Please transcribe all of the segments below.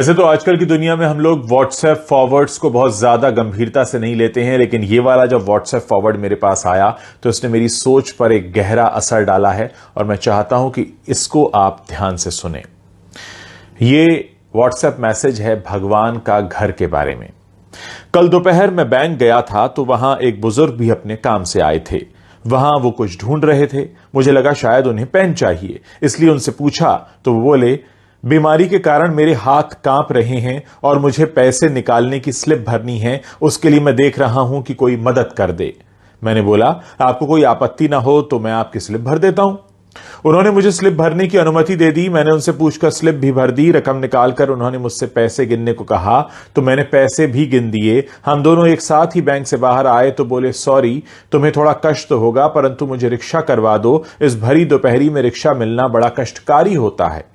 वैसे तो आजकल की दुनिया में हम लोग व्हाट्सएप फॉरवर्ड्स को बहुत ज्यादा गंभीरता से नहीं लेते हैं, लेकिन ये वाला जब व्हाट्सएप फॉरवर्ड मेरे पास आया तो इसने मेरी सोच पर एक गहरा असर डाला है और मैं चाहता हूं कि इसको आप ध्यान से सुने। ये व्हाट्सएप मैसेज है भगवान का घर के बारे में। कल दोपहर मैं बैंक गया था तो वहां एक बुजुर्ग भी अपने काम से आए थे। वहां वो कुछ ढूंढ रहे थे। मुझे लगा शायद उन्हें पेन चाहिए, इसलिए उनसे पूछा तो वो बोले, बीमारी के कारण मेरे हाथ कांप रहे हैं और मुझे पैसे निकालने की स्लिप भरनी है, उसके लिए मैं देख रहा हूं कि कोई मदद कर दे। मैंने बोला, आपको कोई आपत्ति ना हो तो मैं आपकी स्लिप भर देता हूं। उन्होंने मुझे स्लिप भरने की अनुमति दे दी। मैंने उनसे पूछकर स्लिप भी भर दी। रकम निकालकर उन्होंने मुझसे पैसे गिनने को कहा तो मैंने पैसे भी गिन दिए। हम दोनों एक साथ ही बैंक से बाहर आए तो बोले, सॉरी, तुम्हें थोड़ा कष्ट तो होगा, परंतु मुझे रिक्शा करवा दो। इस भरी दोपहरी में रिक्शा मिलना बड़ा कष्टकारी होता है।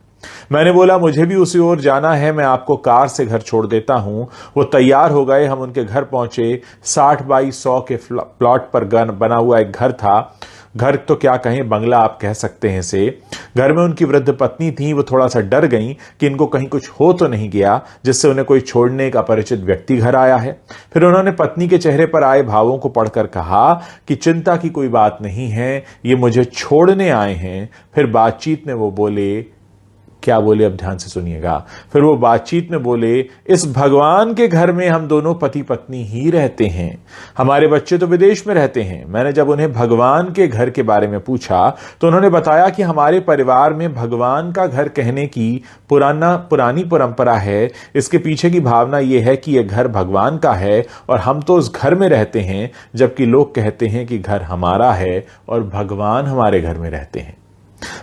मैंने बोला, मुझे भी उसी ओर जाना है, मैं आपको कार से घर छोड़ देता हूं। वो तैयार हो गए। हम उनके घर पहुंचे। 60 बाई 100 के प्लॉट पर बना हुआ एक घर था। घर तो क्या कहें, बंगला आप कह सकते हैं इसे। घर में उनकी वृद्ध पत्नी थी। वो थोड़ा सा डर गई कि इनको कहीं कुछ हो तो नहीं गया, जिससे उन्हें कोई छोड़ने एक अपरिचित व्यक्ति घर आया है। फिर उन्होंने पत्नी के चेहरे पर आए भावों को पढ़कर कहा कि चिंता की कोई बात नहीं है, ये मुझे छोड़ने आए हैं। फिर बातचीत में वो बोले, क्या बोले अब ध्यान से सुनिएगा। फिर वो बातचीत में बोले, इस भगवान के घर में हम दोनों पति पत्नी ही रहते हैं, हमारे बच्चे तो विदेश में रहते हैं। मैंने जब उन्हें भगवान के घर के बारे में पूछा तो उन्होंने बताया कि हमारे परिवार में भगवान का घर कहने की पुरानी परंपरा है। इसके पीछे की भावना यह है कि यह घर भगवान का है और हम तो उस घर में रहते हैं, जबकि लोग कहते हैं कि घर हमारा है और भगवान हमारे घर में रहते हैं।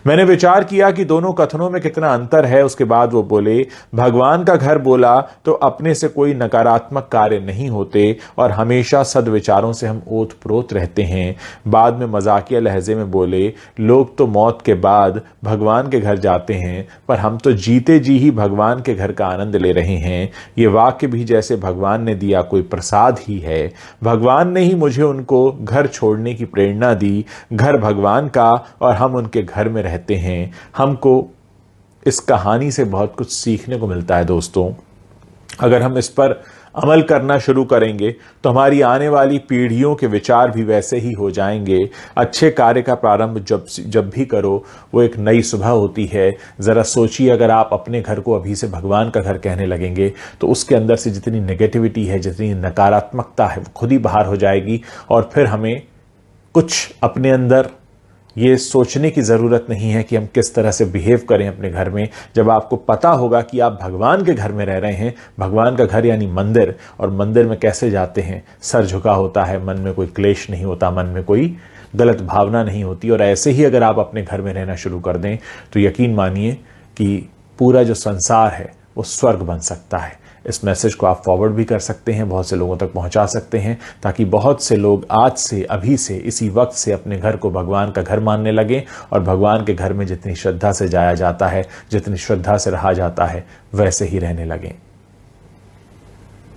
मैंने विचार किया कि दोनों कथनों में कितना अंतर है। उसके बाद वो बोले, भगवान का घर बोला तो अपने से कोई नकारात्मक कार्य नहीं होते और हमेशा सद्विचारों से हम ओत प्रोत रहते हैं। बाद में मजाकिया लहजे में बोले, लोग तो मौत के बाद भगवान के घर जाते हैं, पर हम तो जीते जी ही भगवान के घर का आनंद ले रहे हैं। ये वाक्य भी जैसे भगवान ने दिया कोई प्रसाद ही है। भगवान ने ही मुझे उनको घर छोड़ने की प्रेरणा दी। घर भगवान का और हम उनके घर में रहते हैं। हमको इस कहानी से बहुत कुछ सीखने को मिलता है दोस्तों। अगर हम इस पर अमल करना शुरू करेंगे तो हमारी आने वाली पीढ़ियों के विचार भी वैसे ही हो जाएंगे। अच्छे कार्य का प्रारंभ जब भी करो वो एक नई सुबह होती है। जरा सोचिए, अगर आप अपने घर को अभी से भगवान का घर कहने लगेंगे तो उसके अंदर से जितनी नेगेटिविटी है, जितनी नकारात्मकता है, वो खुद ही बाहर हो जाएगी और फिर हमें कुछ अपने अंदर ये सोचने की ज़रूरत नहीं है कि हम किस तरह से बिहेव करें अपने घर में। जब आपको पता होगा कि आप भगवान के घर में रह रहे हैं, भगवान का घर यानी मंदिर, और मंदिर में कैसे जाते हैं, सर झुका होता है, मन में कोई क्लेश नहीं होता, मन में कोई गलत भावना नहीं होती। और ऐसे ही अगर आप अपने घर में रहना शुरू कर दें तो यकीन मानिए कि पूरा जो संसार है वो स्वर्ग बन सकता है। इस मैसेज को आप फॉरवर्ड भी कर सकते हैं, बहुत से लोगों तक पहुंचा सकते हैं, ताकि बहुत से लोग आज से, अभी से, इसी वक्त से अपने घर को भगवान का घर मानने लगें और भगवान के घर में जितनी श्रद्धा से जाया जाता है, जितनी श्रद्धा से रहा जाता है, वैसे ही रहने लगें।